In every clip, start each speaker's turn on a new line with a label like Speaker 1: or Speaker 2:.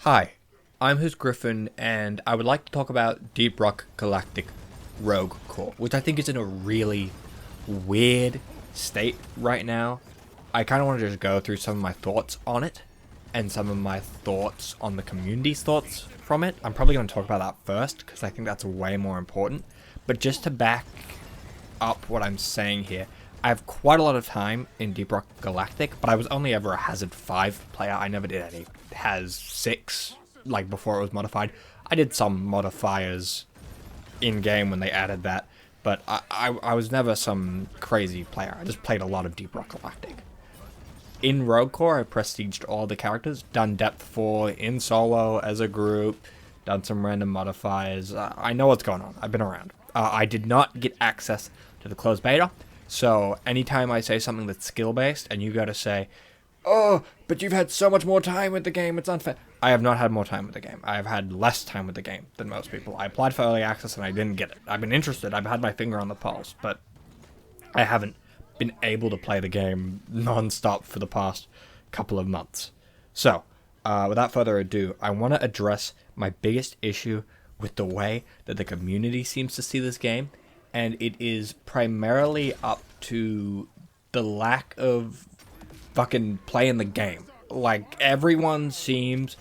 Speaker 1: Hi, I'm Who's Griffin, and I would like to talk about Deep Rock Galactic Rogue Core, which I think is in a really weird state right now. I kind of want to just go through some of my thoughts on it, and some of my thoughts on the community's thoughts from it. I'm probably going to talk about that first, because I think that's way more important. But just to back up what I'm saying here, I have quite a lot of time in Deep Rock Galactic, but I was only ever a Hazard 5 player. I never did any Haz 6, like before it was modified. I did some modifiers in-game when they added that, but I was never some crazy player. I just played a lot of Deep Rock Galactic. In Rogue Core, I prestiged all the characters, done Depth 4 in solo as a group, done some random modifiers. I know what's going on. I've been around. I did not get access to the closed beta, so anytime I say something that's skill-based and you gotta say, oh, but you've had so much more time with the game, it's unfair. I have not had more time with the game. I have had less time with the game than most people. I applied for early access and I didn't get it. I've been interested. I've had my finger on the pulse, but I haven't been able to play the game non-stop for the past couple of months. So, without further ado, I want to address my biggest issue with the way that the community seems to see this game, and it is primarily up to the lack of fucking playing the game. Like, everyone seems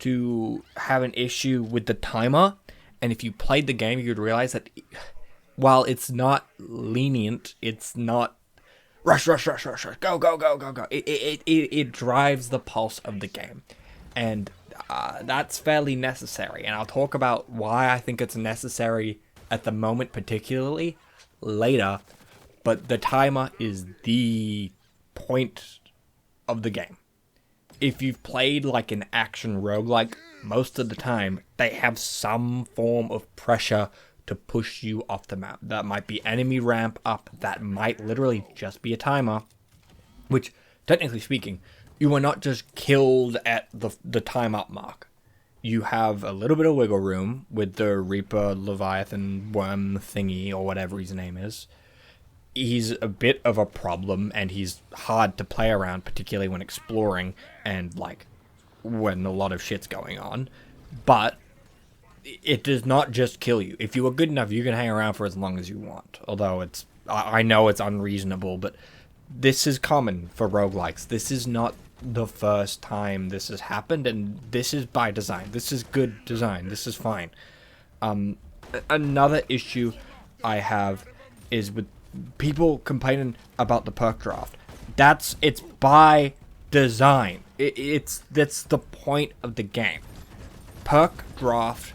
Speaker 1: to have an issue with the timer, and if you played the game, you'd realize that while it's not lenient, it's not rush, rush, rush, rush, rush, go, go, go, go, go. It drives the pulse of the game, and that's fairly necessary. And I'll talk about why I think it's necessary at the moment, particularly later. But the timer is the point of the game. If you've played like an action roguelike, most of the time they have some form of pressure to push you off the map. That might be enemy ramp up, that might literally just be a timer, which, technically speaking, you are not just killed at the time up mark. You have a little bit of wiggle room with the Reaper, Leviathan, Worm thingy, or whatever his name is. He's a bit of a problem, and he's hard to play around, particularly when exploring and, like, when a lot of shit's going on. But it does not just kill you. If you are good enough, you can hang around for as long as you want. Although I know it's unreasonable, but this is common for roguelikes. This is not the first time this has happened, and this is by design. This is good design. This is fine. Another issue I have is with people complaining about the perk draft. It's by design. That's the point of the game. Perk draft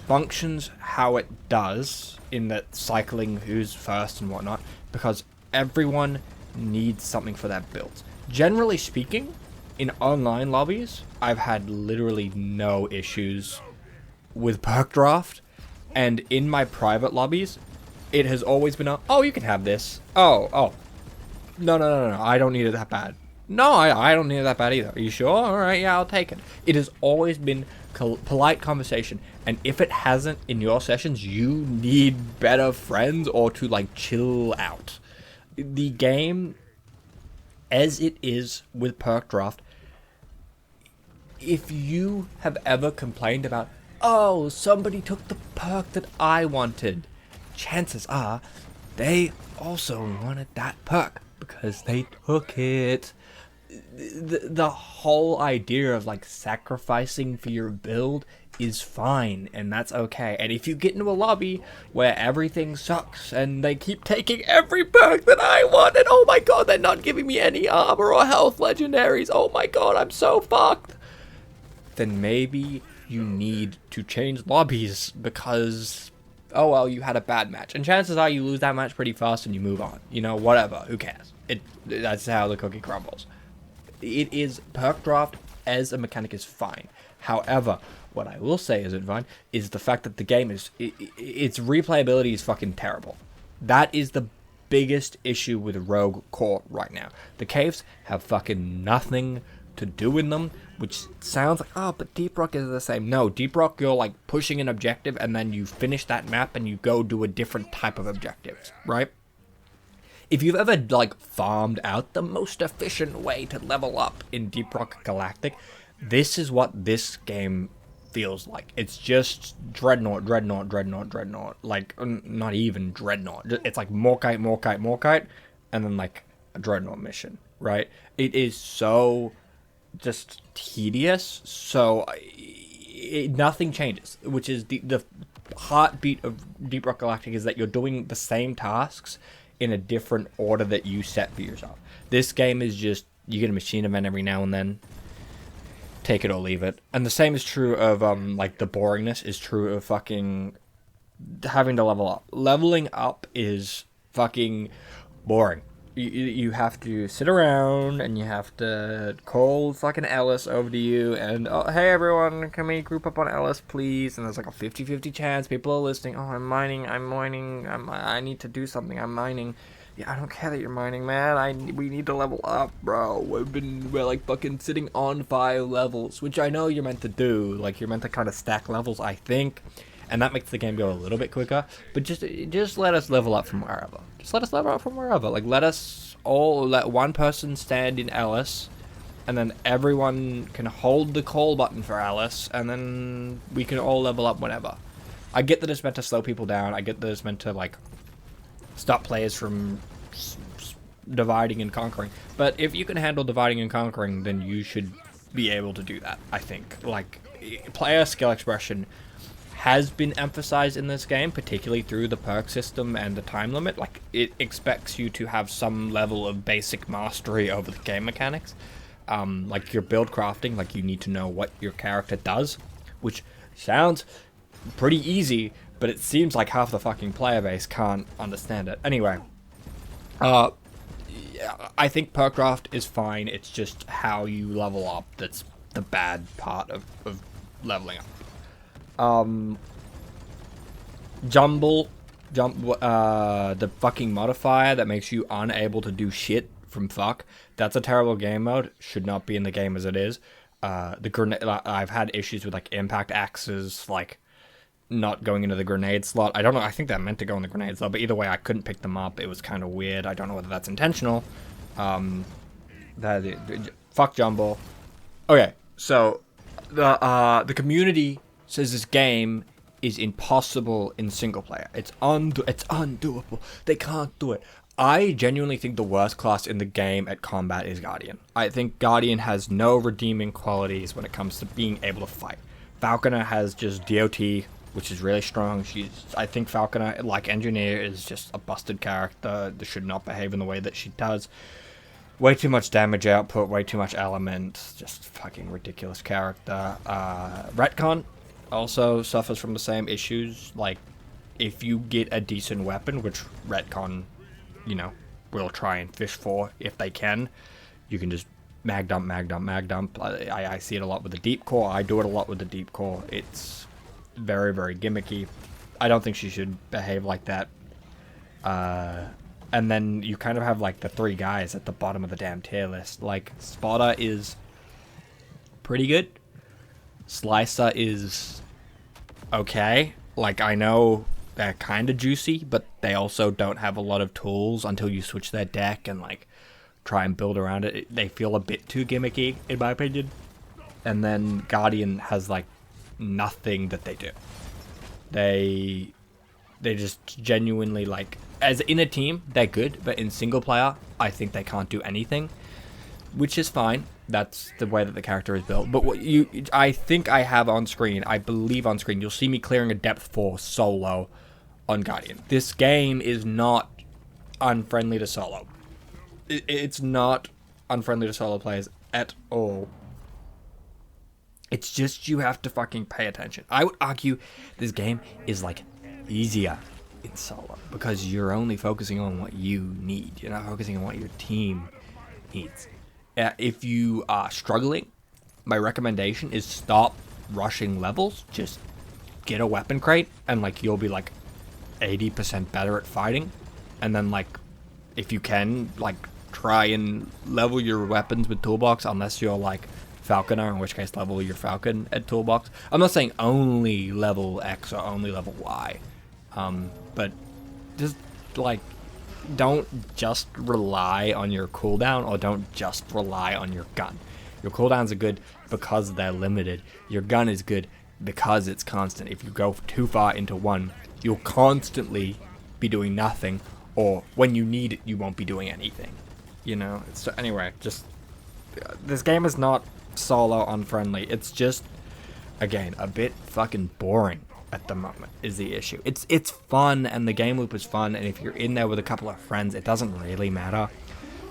Speaker 1: functions how it does in that cycling who's first and whatnot, because everyone needs something for their builds. Generally speaking, in online lobbies, I've had literally no issues with perk draft, and in my private lobbies, it has always been oh, you can have this. Oh. No, I don't need it that bad. No, I don't need it that bad either. Are you sure? Alright, yeah, I'll take it. It has always been polite conversation, and if it hasn't in your sessions, you need better friends or to, like, chill out. The game, as it is with perk draft, if you have ever complained about, oh, somebody took the perk that I wanted, chances are they also wanted that perk because they took it. The whole idea of, like, sacrificing for your build is fine, and that's okay. And if you get into a lobby where everything sucks and they keep taking every perk that I want, and oh my god, they're not giving me any armor or health legendaries, oh my god, I'm so fucked, then maybe you need to change lobbies because, oh well, you had a bad match. And chances are you lose that match pretty fast and you move on. You know, whatever, who cares? That's how the cookie crumbles. It is, perk draft as a mechanic is fine. However, what I will say is is the fact that the game its replayability is fucking terrible. That is the biggest issue with Rogue Core right now. The caves have fucking nothing to do in them, which sounds like, oh, but Deep Rock is the same. No, Deep Rock, you're like pushing an objective and then you finish that map and you go do a different type of objective, right? if you've ever like farmed out the most efficient way to level up in Deep Rock Galactic, this is what this game feels like. It's just Dreadnought, Dreadnought, Dreadnought, Dreadnought. Like, not even Dreadnought. It's like Morkite, Morkite, Morkite, and then like a Dreadnought mission, right? It is so just tedious. So nothing changes, which is the heartbeat of Deep Rock Galactic, is that you're doing the same tasks in a different order that you set for yourself. This game is just, you get a machine event every now and then, take it or leave it. And the same is true of like the boringness is true of fucking having to level up. Leveling up is fucking boring. You have to sit around and you have to call fucking Ellis over to you and, oh, hey everyone, can we group up on Ellis please? And there's like a 50-50 chance people are listening. Oh, I'm mining, I need to do something, I'm mining. Yeah, I don't care that you're mining, man. We need to level up, bro. We're like fucking sitting on 5 levels, which I know you're meant to do. Like, you're meant to kind of stack levels, I think. And that makes the game go a little bit quicker. But just let us level up from wherever. Just let us level up from wherever. Like, let one person stand in Ellis, and then everyone can hold the call button for Ellis, and then we can all level up whenever. I get that it's meant to slow people down. I get that it's meant to, like, stop players from dividing and conquering. But if you can handle dividing and conquering, then you should be able to do that, I think. Like, player skill expression has been emphasized in this game, particularly through the perk system and the time limit. Like, it expects you to have some level of basic mastery over the game mechanics. Like your build crafting, like you need to know what your character does, which sounds pretty easy, but it seems like half the fucking player base can't understand it. Anyway, I think perk craft is fine. It's just how you level up that's the bad part of leveling up. The fucking modifier that makes you unable to do shit from fuck. That's a terrible game mode. Should not be in the game as it is. The grenade. I've had issues with like impact axes, like not going into the grenade slot. I don't know. I think that meant to go in the grenade slot, but either way, I couldn't pick them up. It was kind of weird. I don't know whether that's intentional. Fuck Jumble. Okay, so the community says this game is impossible in single player. It's undoable. They can't do it. I genuinely think the worst class in the game at combat is Guardian. I think Guardian has no redeeming qualities when it comes to being able to fight. Falconer has just DOT, which is really strong. I think Falconer, like Engineer, is just a busted character that should not behave in the way that she does. Way too much damage output, way too much element, just fucking ridiculous character. Retcon also suffers from the same issues. Like, if you get a decent weapon, which Retcon, will try and fish for if they can, you can just mag dump. I see it a lot with the deep core. I do it a lot with the deep core. It's very, very gimmicky. I don't think she should behave like that. And then you kind of have like the 3 guys at the bottom of the damn tier list. Like, Spotter is pretty good. Slicer is okay. Like, I know they're kind of juicy, but they also don't have a lot of tools until you switch their deck and like try and build around it. They feel a bit too gimmicky, in my opinion. And then Guardian has like nothing that they do. They just genuinely, like, as in a team, they're good, but in single player, I think they can't do anything, which is fine. That's the way that the character is built. But I think I have on screen, I believe on screen, you'll see me clearing a depth 4 solo on Guardian. This game is not unfriendly to solo. It's not unfriendly to solo players at all. It's just you have to fucking pay attention. I would argue this game is like easier in solo because you're only focusing on what you need. You're not focusing on what your team needs. If you are struggling, my recommendation is stop rushing levels. Just get a weapon crate and like you'll be like 80% better at fighting. And then like if you can like try and level your weapons with toolbox, unless you're like Falconer, in which case level your Falcon at toolbox. I'm not saying only level X or only level Y. But just like don't just rely on your cooldown, or don't just rely on your gun. Your cooldowns are good because they're limited. Your gun is good because it's constant. If you go too far into one, you'll constantly be doing nothing, or when you need it, you won't be doing anything. You know? Anyway, just this game is not solo unfriendly. It's just, again, a bit fucking boring at the moment is the issue. It's fun, and the game loop is fun, and if you're in there with a couple of friends, it doesn't really matter.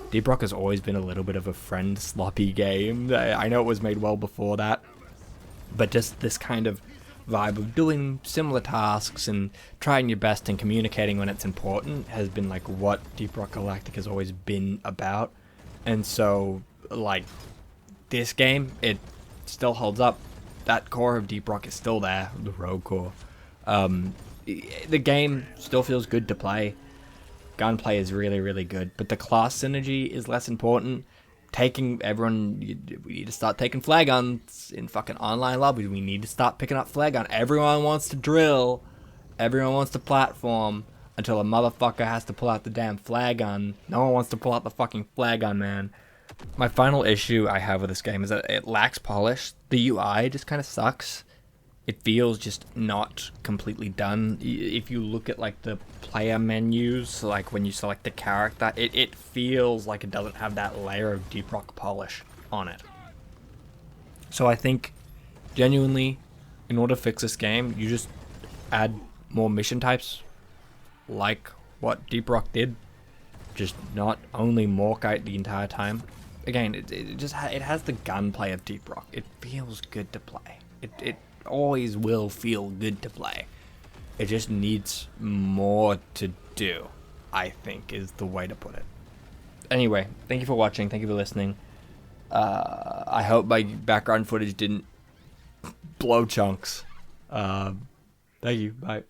Speaker 1: Deep Rock has always been a little bit of a friend sloppy game. I know it was made well before that, but just this kind of vibe of doing similar tasks and trying your best and communicating when it's important has been like what Deep Rock Galactic has always been about. And so, like, this game, it still holds up. That core of Deep Rock is still there, the Rogue core. The game still feels good to play. Gunplay is really, really good, but the class synergy is less important. We need to start taking flare guns in fucking online lobbies. We need to start picking up flare gun. Everyone wants to drill. Everyone wants to platform until a motherfucker has to pull out the damn flare gun. No one wants to pull out the fucking flare gun, man. My final issue I have with this game is that it lacks polish. The UI just kind of sucks. It feels just not completely done. If you look at like the player menus, like when you select the character, it feels like it doesn't have that layer of Deep Rock polish on it. So I think, genuinely, in order to fix this game, you just add more mission types, like what Deep Rock did. Just not only Morkite the entire time. Again, it has the gunplay of Deep Rock. It feels good to play. It always will feel good to play. It just needs more to do, I think, is the way to put it. Anyway, thank you for watching. Thank you for listening. I hope my background footage didn't blow chunks. Thank you. Bye.